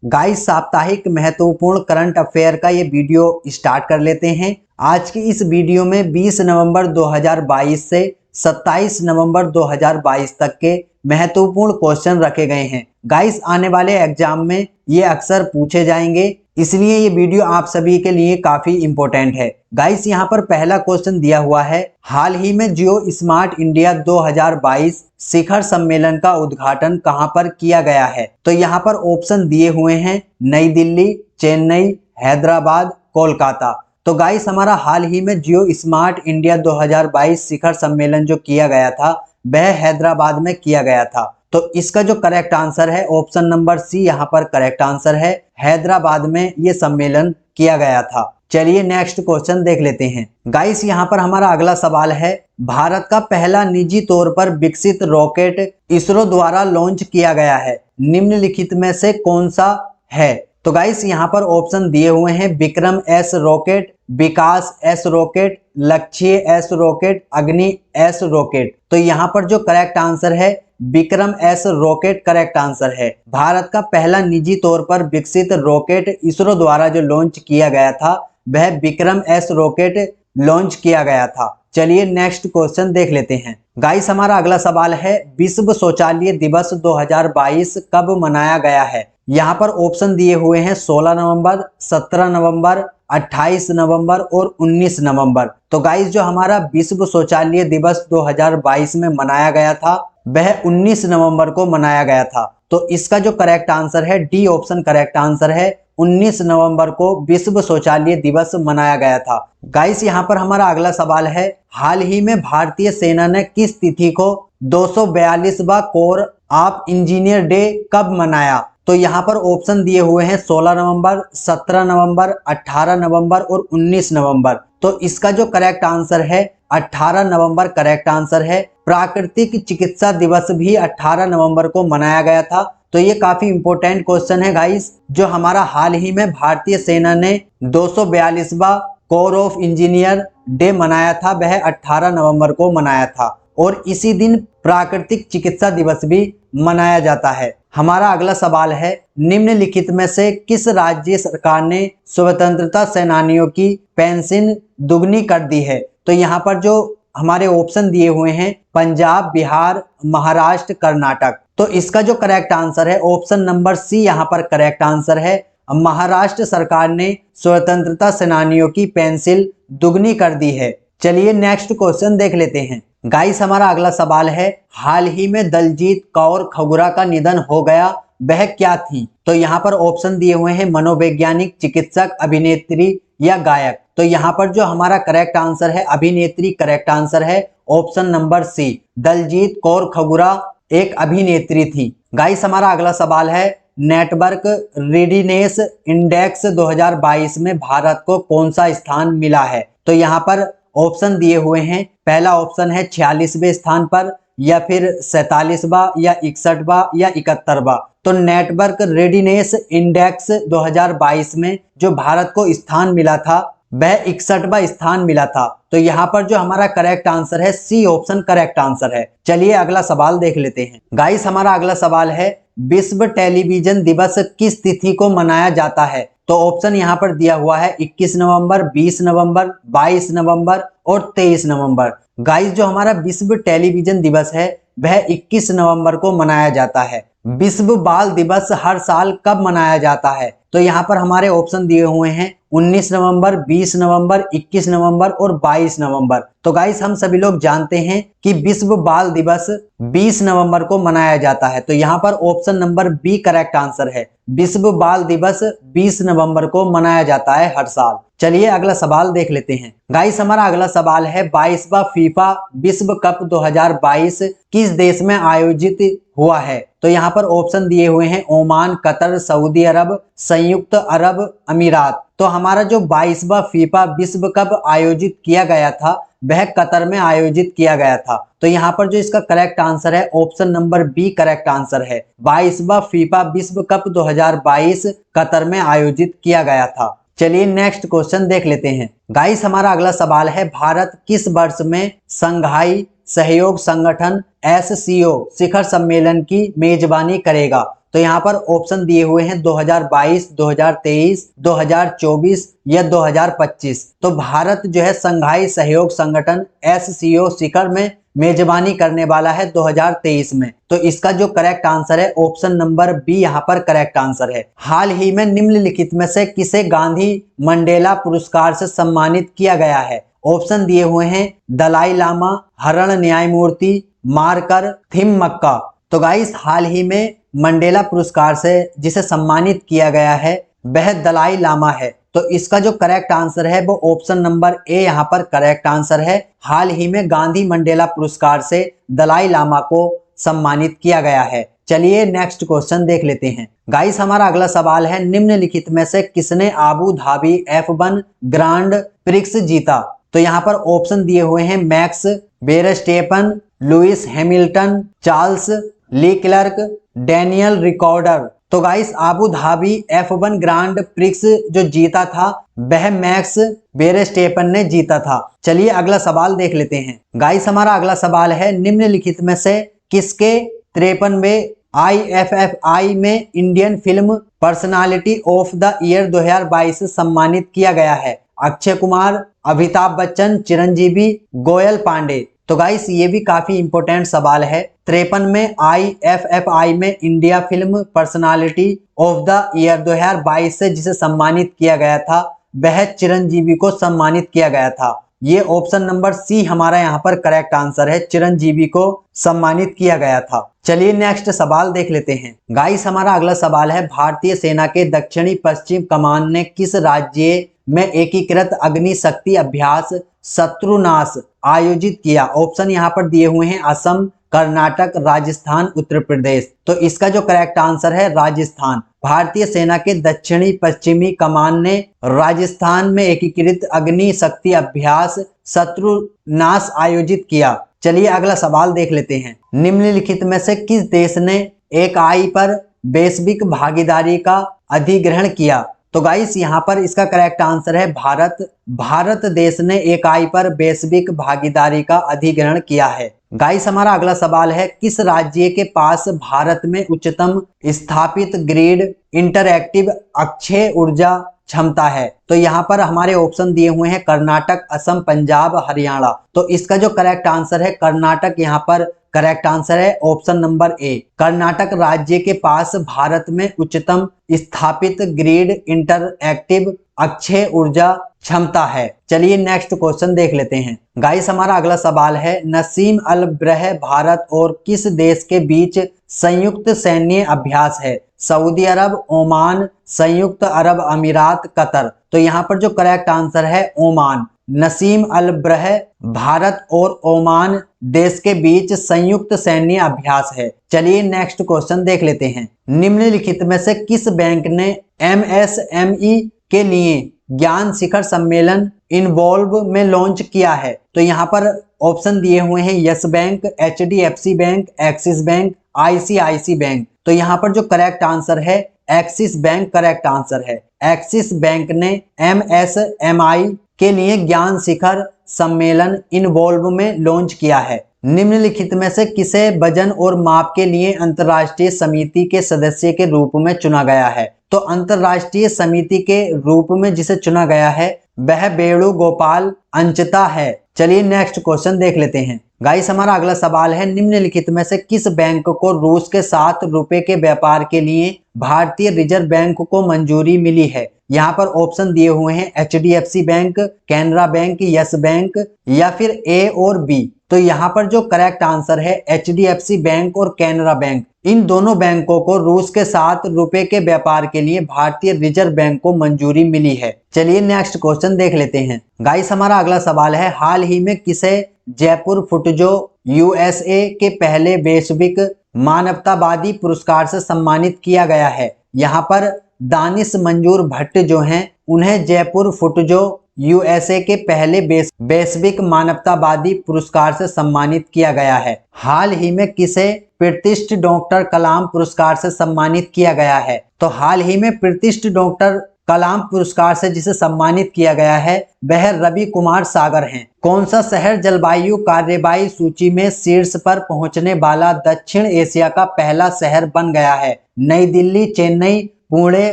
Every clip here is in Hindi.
गाइस साप्ताहिक महत्वपूर्ण करंट अफेयर का ये वीडियो स्टार्ट कर लेते हैं। आज की इस वीडियो में 20 नवंबर 2022 से 27 नवंबर 2022 तक के महत्वपूर्ण क्वेश्चन रखे गए हैं। गाइस आने वाले एग्जाम में ये अक्सर पूछे जाएंगे, इसलिए ये वीडियो आप सभी के लिए काफी इंपॉर्टेंट है। गाइस यहाँ पर पहला क्वेश्चन दिया हुआ है, हाल ही में जियो स्मार्ट इंडिया 2022 शिखर सम्मेलन का उद्घाटन कहां पर किया गया है? तो यहाँ पर ऑप्शन दिए हुए हैं नई दिल्ली, चेन्नई, हैदराबाद, कोलकाता। तो गाइस हमारा हाल ही में जियो स्मार्ट इंडिया 2022 शिखर सम्मेलन जो किया गया था वह हैदराबाद में किया गया था। तो इसका जो करेक्ट आंसर है ऑप्शन नंबर सी यहाँ पर करेक्ट आंसर है। हैदराबाद में ये सम्मेलन किया गया था। चलिए नेक्स्ट क्वेश्चन देख लेते हैं। गाइस यहाँ पर हमारा अगला सवाल है, भारत का पहला निजी तौर पर विकसित रॉकेट इसरो द्वारा लॉन्च किया गया है, निम्नलिखित में से कौन सा है? तो गाइस यहाँ पर ऑप्शन दिए हुए हैं विक्रम एस रॉकेट, विकास एस रॉकेट, लक्ष्य एस रॉकेट, अग्नि एस रॉकेट। तो यहाँ पर जो करेक्ट आंसर है Vikram S rocket correct answer है। भारत का पहला निजी तौर पर विकसित रॉकेट इसरो द्वारा जो लॉन्च किया गया था वह विक्रम एस रॉकेट लॉन्च किया गया था। चलिए नेक्स्ट क्वेश्चन देख लेते हैं। गाइस हमारा अगला सवाल है, विश्व शौचालय दिवस 2022 कब मनाया गया है? यहाँ पर ऑप्शन दिए हुए हैं 16 नवंबर, 17 नवंबर, 28 नवंबर और 19 नवंबर। तो गाइस जो हमारा विश्व शौचालय दिवस 2022 में मनाया गया था वह 19 नवंबर को मनाया गया था। तो इसका जो करेक्ट आंसर है डी ऑप्शन करेक्ट आंसर है। 19 नवंबर को विश्व शौचालय दिवस मनाया गया था। गाइस यहाँ पर हमारा अगला सवाल है, हाल ही में भारतीय सेना ने किस तिथि को 242वां कोर ऑफ इंजीनियर डे कब मनाया? तो यहाँ पर ऑप्शन दिए हुए हैं 16 नवंबर, 17 नवंबर, 18 नवंबर और 19 नवंबर। तो इसका जो करेक्ट आंसर है 18 नवंबर करेक्ट आंसर है। प्राकृतिक चिकित्सा दिवस भी 18 नवंबर को मनाया गया था। तो ये काफी इंपॉर्टेंट क्वेश्चन है गाइस, जो हमारा हाल ही में भारतीय सेना ने 242वां कोर ऑफ इंजीनियर डे मनाया था वह 18 नवंबर को मनाया था। और इसी दिन प्राकृतिक चिकित्सा दिवस भी मनाया जाता है। हमारा अगला सवाल है, निम्नलिखित में से किस राज्य सरकार ने स्वतंत्रता सेनानियों की पेंशन दुगनी कर दी है? तो यहाँ पर जो हमारे ऑप्शन दिए हुए हैं पंजाब, बिहार, महाराष्ट्र, कर्नाटक। तो इसका जो करेक्ट आंसर है ऑप्शन नंबर सी यहाँ पर करेक्ट आंसर है। महाराष्ट्र सरकार ने स्वतंत्रता सेनानियों की पेंशन दुगनी कर दी है। चलिए नेक्स्ट क्वेश्चन देख लेते हैं। गाइस हमारा अगला सवाल है, हाल ही में दलजीत कौर खगुरा का निधन हो गया, वह क्या थी? तो यहाँ पर ऑप्शन दिए हुए हैं मनोवैज्ञानिक, चिकित्सक, अभिनेत्री या गायक। तो यहाँ पर जो हमारा करेक्ट आंसर है अभिनेत्री करेक्ट आंसर है। Option number C, Daljeet Kaur Khagura एक अभिनेत्री थी। गाइस हमारा अगला सवाल है, नेटवर्क रेडीनेस इंडेक्स 2022 में भारत को कौन सा स्थान मिला है? तो यहाँ पर ऑप्शन दिए हुए हैं, पहला ऑप्शन है 46वें स्थान पर, या फिर 47वां या 61वां या 71वां। तो नेटवर्क रेडीनेस इंडेक्स 2022 में जो भारत को स्थान मिला था वह 61वां स्थान मिला था। तो यहाँ पर जो हमारा करेक्ट आंसर है सी ऑप्शन करेक्ट आंसर है। चलिए अगला सवाल देख लेते हैं। गाइस हमारा अगला सवाल है, विश्व टेलीविजन दिवस किस तिथि को मनाया जाता है? तो ऑप्शन यहाँ पर दिया हुआ है 21 नवंबर, 20 नवंबर, 22 नवंबर और 23 नवंबर। गाइस जो हमारा विश्व टेलीविजन दिवस है वह 21 नवंबर को मनाया जाता है। विश्व बाल दिवस हर साल कब मनाया जाता है? तो यहाँ पर हमारे ऑप्शन दिए हुए हैं 19 नवंबर, 20 नवंबर, 21 नवंबर और 22 नवंबर। तो गाइस हम सभी लोग जानते हैं कि विश्व बाल दिवस 20 नवंबर को मनाया जाता है। तो यहाँ पर option number B correct answer है। विश्व बाल दिवस 20 नवंबर को मनाया जाता है हर साल। चलिए अगला सवाल देख लेते हैं। गाइस हमारा अगला सवाल है, 22वां फीफा विश्व कप 2022 किस देश में आयोजित हुआ है? तो यहाँ पर ऑप्शन दिए हुए हैं ओमान, कतर, सऊदी अरब, संयुक्त अरब अमीरात। तो हमारा जो 22वां फीफा विश्व कप आयोजित किया गया था वह कतर में आयोजित किया गया था। तो यहाँ पर जो इसका करेक्ट आंसर है option number B correct answer है। 22वां फीफा विश्व कप 2022 कतर में आयोजित किया गया था। चलिए नेक्स्ट क्वेश्चन देख लेते हैं। गाइस हमारा अगला सवाल है, भारत किस वर्ष में संघाई सहयोग संगठन SCO शिखर सम्मेलन की मेजबानी करेगा? तो यहाँ पर ऑप्शन दिए हुए हैं 2022, 2023, 2024 या 2025। तो भारत जो है संघाई सहयोग संगठन SCO शिखर में मेजबानी करने वाला है 2023 में। तो इसका जो करेक्ट आंसर है ऑप्शन नंबर बी यहाँ पर करेक्ट आंसर है। हाल ही में निम्नलिखित में से किसे गांधी मंडेला पुरस्कार से सम्मानित किया गया है? ऑप्शन दिए हुए हैं दलाई लामा, हरण न्यायमूर्ति, मारकर, थिम्मक्का। तो गाइस हाल ही में मंडेला पुरस्कार से जिसे सम्मानित किया गया है वह दलाई लामा है। तो इसका जो करेक्ट आंसर है वो ऑप्शन नंबर ए यहाँ पर करेक्ट आंसर है। हाल ही में गांधी मंडेला पुरस्कार से दलाई लामा को सम्मानित किया गया है। चलिए नेक्स्ट क्वेश्चन देख लेते हैं। गाइस हमारा अगला सवाल है, निम्नलिखित में से किसने Abu Dhabi F1 Grand prix जीता? तो यहाँ पर ऑप्शन दिए हुए हैं Max Verstappen, Lewis Hamilton, Charles Leclerc, Daniel Ricciardo. तो guys Abu Dhabi F1 Grand Prix जो जीता था वह मैक्स वेरस्टेपन ने जीता था। चलिए अगला सवाल देख लेते हैं। गाइस हमारा अगला सवाल है, निम्नलिखित में से किसके 53वें IFFI में Indian film personality of the year 2022 से सम्मानित किया गया है? अक्षय कुमार, अमिताभ बच्चन, चिरंजीवी, गोयल पांडे। तो गाइस ये भी काफी इंपॉर्टेंट सवाल है। 53 में IFFI में India film personality of the year 2022 से जिसे सम्मानित किया गया था वह चिरंजीवी को सम्मानित किया गया था। ये ऑप्शन नंबर सी हमारा यहाँ पर करेक्ट आंसर है, चिरंजीवी को सम्मानित किया गया था। चलिए नेक्स्ट सवाल देख लेते हैं। गाइस हमारा अगला सवाल है, भारतीय सेना के दक्षिणी पश्चिम कमान ने किस राज्य में एकीकृत अग्नि शक्ति अभ्यास शत्रुनाश आयोजित किया? ऑप्शन यहाँ पर दिए हुए हैं असम, कर्नाटक, राजस्थान, उत्तर प्रदेश। तो इसका जो करेक्ट आंसर है राजस्थान। भारतीय सेना के दक्षिणी पश्चिमी कमान ने राजस्थान में एकीकृत अग्नि शक्ति अभ्यास शत्रुनाश आयोजित किया। चलिए अगला सवाल देख लेते हैं। निम्नलिखित में से किस देश ने एकाई पर वैश्विक भागीदारी का अधिग्रहण किया? तो गाइस यहाँ पर इसका करेक्ट आंसर है भारत। भारत देश ने एकाई पर वैश्विक भागीदारी का अधिग्रहण किया है। गाइस हमारा अगला सवाल है, किस राज्य के पास भारत में उच्चतम स्थापित ग्रिड इंटरएक्टिव अक्षय ऊर्जा क्षमता है? तो यहाँ पर हमारे ऑप्शन दिए हुए हैं कर्नाटक, असम, पंजाब, हरियाणा। तो इसका जो करेक्ट आंसर है कर्नाटक यहाँ पर करेक्ट आंसर है, ऑप्शन नंबर ए। कर्नाटक राज्य के पास भारत में उच्चतम स्थापित ग्रिड इंटरएक्टिव अक्षय ऊर्जा क्षमता है। चलिए नेक्स्ट क्वेश्चन देख लेते हैं। गाइस हमारा अगला सवाल है, नसीम अल ब्रह भारत और किस देश के बीच संयुक्त सैन्य अभ्यास है? सऊदी अरब, ओमान, संयुक्त अरब अमीरात, कतर। तो यहाँ पर जो करेक्ट आंसर है ओमान। नसीम अल ब्रह भारत और ओमान देश के बीच संयुक्त सैन्य अभ्यास है। चलिए नेक्स्ट क्वेश्चन देख लेते हैं। निम्नलिखित में से किस बैंक ने MSME के लिए ज्ञान शिखर सम्मेलन इन्वॉल्व में लॉन्च किया है? तो यहाँ पर ऑप्शन दिए हुए हैं yes bank, HDFC bank, axis bank, ICICI bank. तो यहाँ पर जो करेक्ट आंसर है एक्सिस बैंक करेक्ट आंसर है। एक्सिस बैंक ने MSMI के लिए ज्ञान शिखर सम्मेलन इन्वॉल्व में लॉन्च किया है। निम्नलिखित में से किसे वजन और माप के लिए अंतर्राष्ट्रीय समिति के सदस्य के रूप में चुना गया है? तो अंतर्राष्ट्रीय समिति के रूप में जिसे चुना गया है वह वेणुगोपाल अंचता है। चलिए नेक्स्ट क्वेश्चन देख लेते हैं। गाइस हमारा अगला सवाल है, निम्नलिखित में से किस बैंक को रूस के साथ रुपए के व्यापार के लिए भारतीय रिजर्व बैंक को मंजूरी मिली है? यहाँ पर ऑप्शन दिए हुए हैं HDFC bank, Canara bank, yes bank या फिर ए और बी। तो यहाँ पर जो करेक्ट आंसर है HDFC बैंक और कैनरा बैंक। इन दोनों बैंकों को रूस के साथ रुपए के व्यापार के लिए भारतीय रिजर्व बैंक को मंजूरी मिली है। चलिए नेक्स्ट क्वेश्चन देख लेते हैं। गाइस हमारा अगला सवाल है, हाल ही में किसे जयपुर फुटजो USA के पहले वैश्विक मानवतावादी पुरस्कार से सम्मानित किया गया है? यहाँ पर दानिश मंजूर भट्ट जो हैं उन्हें जयपुर फुटजो USA के पहले वैश्विक मानवतावादी पुरस्कार से सम्मानित किया गया है। हाल ही में किसे प्रतिष्ठित डॉक्टर कलाम पुरस्कार से सम्मानित किया गया है? तो हाल ही में प्रतिष्ठित डॉक्टर कलाम पुरस्कार से जिसे सम्मानित किया गया है वह रवि कुमार सागर हैं। कौन सा शहर जलवायु कार्यवाही सूची में शीर्ष पर पहुंचने वाला दक्षिण एशिया का पहला शहर बन गया है? नई दिल्ली, चेन्नई, पुणे,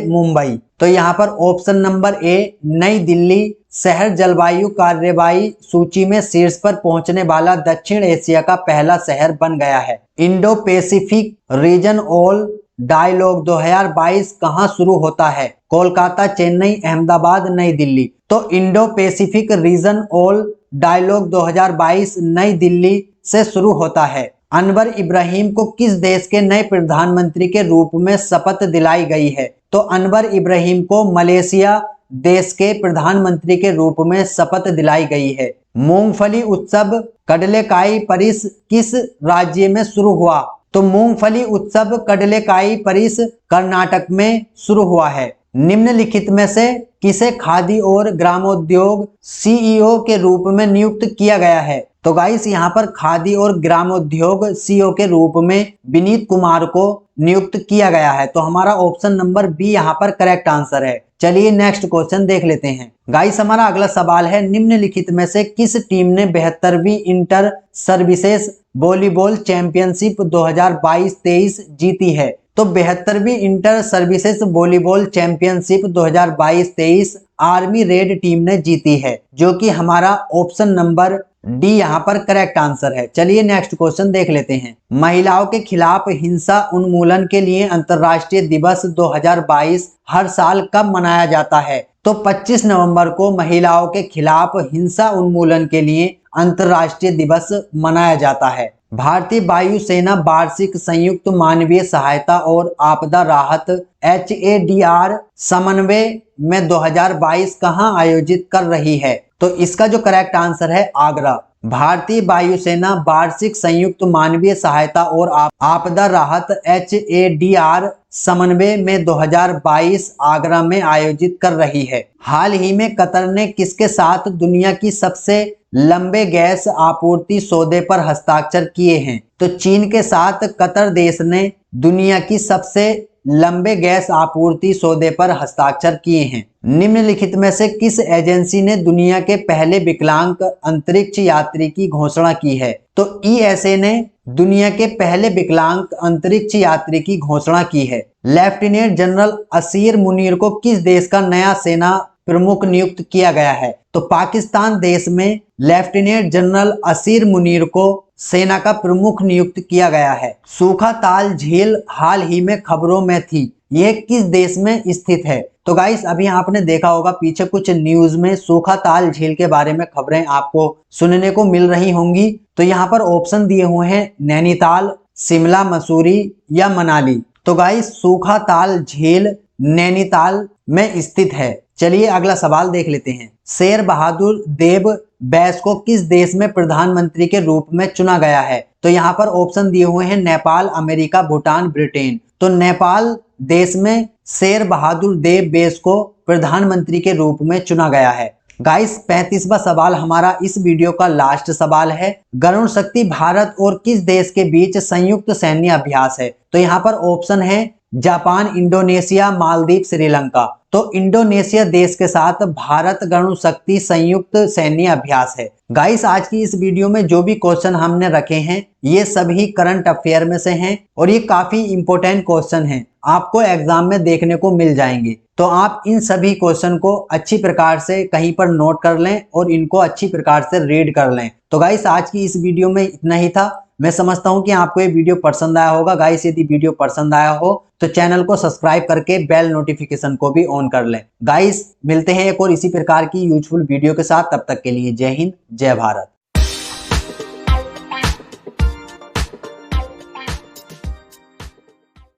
मुंबई। तो यहाँ पर ऑप्शन नंबर ए नई दिल्ली शहर जलवायु कार्यवाही सूची में शीर्ष पर पहुंचने वाला दक्षिण एशिया का पहला शहर बन गया है। Indo Pacific region all dialogue 2022 कहां शुरू होता है? कोलकाता, चेन्नई, अहमदाबाद, नई दिल्ली। तो Indo Pacific region all dialogue 2022 New Delhi से शुरू होता है। अनवर इब्राहिम को किस देश के नए प्रधानमंत्री के रूप में शपथ दिलाई गई है? तो अनवर इब्राहिम को मलेशिया देश के प्रधानमंत्री के रूप में शपथ दिलाई गई है। मूंगफली उत्सव कडलेकाई परिस किस राज्य में शुरू हुआ? तो मूंगफली उत्सव कडलेकाई परिस कर्नाटक में शुरू हुआ है। निम्नलिखित में से किसे खादी और ग्रामोद्योग सीईओ के रूप में नियुक्त किया गया है? तो गाइस यहाँ पर खादी और ग्रामोद्योग सीईओ के रूप में विनीत कुमार को नियुक्त किया गया है। तो हमारा ऑप्शन नंबर बी यहाँ पर करेक्ट आंसर है। चलिए नेक्स्ट क्वेश्चन देख लेते हैं। गाइस हमारा अगला सवाल है, निम्नलिखित में से किस टीम ने 72वीं इंटर सर्विसेज वॉलीबॉल चैंपियनशिप 2022-23 जीती है? तो 72वीं inter services volleyball championship 2022-23 army red team ने जीती है, जो कि हमारा ऑप्शन नंबर डी यहाँ पर करेक्ट आंसर है। चलिए नेक्स्ट क्वेश्चन देख लेते हैं। महिलाओं के खिलाफ हिंसा उन्मूलन के लिए अंतर्राष्ट्रीय दिवस 2022 हर साल कब मनाया जाता है? तो 25 नवंबर को महिलाओं के खिलाफ हिंसा उन्मूलन के लिए अंतर्राष्ट्रीय दिवस मनाया जाता है। भारतीय वायुसेना वार्षिक संयुक्त मानवीय सहायता और आपदा राहत HADR समन्वय में 2022 कहां आयोजित कर रही है? तो इसका जो करेक्ट आंसर है आगरा। भारतीय वायुसेना वार्षिक संयुक्त मानवीय सहायता और आपदा राहत HADR समन्वय में 2022 आगरा में आयोजित कर रही है। हाल ही में कतर ने किसके साथ दुनिया की सबसे लंबे गैस आपूर्ति सौदे पर हस्ताक्षर किए हैं? तो चीन के साथ कतर देश ने दुनिया की सबसे लंबे गैस आपूर्ति सौदे पर हस्ताक्षर किए हैं। निम्नलिखित में से किस एजेंसी ने दुनिया के पहले विकलांग अंतरिक्ष यात्री की घोषणा की है? तो ESA ने दुनिया के पहले विकलांग अंतरिक्ष यात्री की घोषणा की है। लेफ्टिनेंट जनरल असीर मुनीर को किस देश का नया सेना प्रमुख नियुक्त किया गया है? तो पाकिस्तान देश में लेफ्टिनेंट जनरल असीर मुनीर को सेना का प्रमुख नियुक्त किया गया है। सूखा ताल झील हाल ही में खबरों में थी, यह किस देश में स्थित है? तो गाइस अभी आपने देखा होगा पीछे कुछ न्यूज में सूखा ताल झील के बारे में खबरें आपको सुनने को मिल रही होंगी। तो यहाँ पर ऑप्शन दिए हुए हैं नैनीताल, शिमला, मसूरी या मनाली। तो गाइस सूखा ताल झील नैनीताल में स्थित है। चलिए अगला सवाल देख लेते हैं। शेर बहादुर देव बैस को किस देश में प्रधानमंत्री के रूप में चुना गया है? तो यहाँ पर ऑप्शन दिए हुए हैं नेपाल, अमेरिका, भूटान, ब्रिटेन। तो नेपाल देश में शेर बहादुर देव बैस को प्रधानमंत्री के रूप में चुना गया है। गाइस 35वां सवाल हमारा इस वीडियो का लास्ट सवाल है। गरुण शक्ति भारत और किस देश के बीच संयुक्त सैन्य अभ्यास है? तो यहाँ पर ऑप्शन है जापान, इंडोनेशिया, मालदीव, श्रीलंका। तो इंडोनेशिया देश के साथ भारत गरुण शक्ति संयुक्त सैन्य अभ्यास है। गाइस आज की इस वीडियो में जो भी क्वेश्चन हमने रखे हैं ये सभी करंट अफेयर में से हैं और ये काफी इंपॉर्टेंट क्वेश्चन हैं, आपको एग्जाम में देखने को मिल जाएंगे। तो आप इन सभी क्वेश्चन को अच्छी प्रकार से कहीं पर नोट कर लें और इनको अच्छी प्रकार से रीड कर लें। तो गाइस आज की इस वीडियो में इतना ही था। मैं समझता हूं कि आपको ये वीडियो पसंद आया होगा। गाइस यदि वीडियो पसंद आया हो तो चैनल को सब्सक्राइब करके बेल नोटिफिकेशन को भी ऑन कर लें। गाइस मिलते हैं एक और इसी प्रकार की यूजफुल वीडियो के साथ, तब तक के लिए जय हिंद, जय भारत।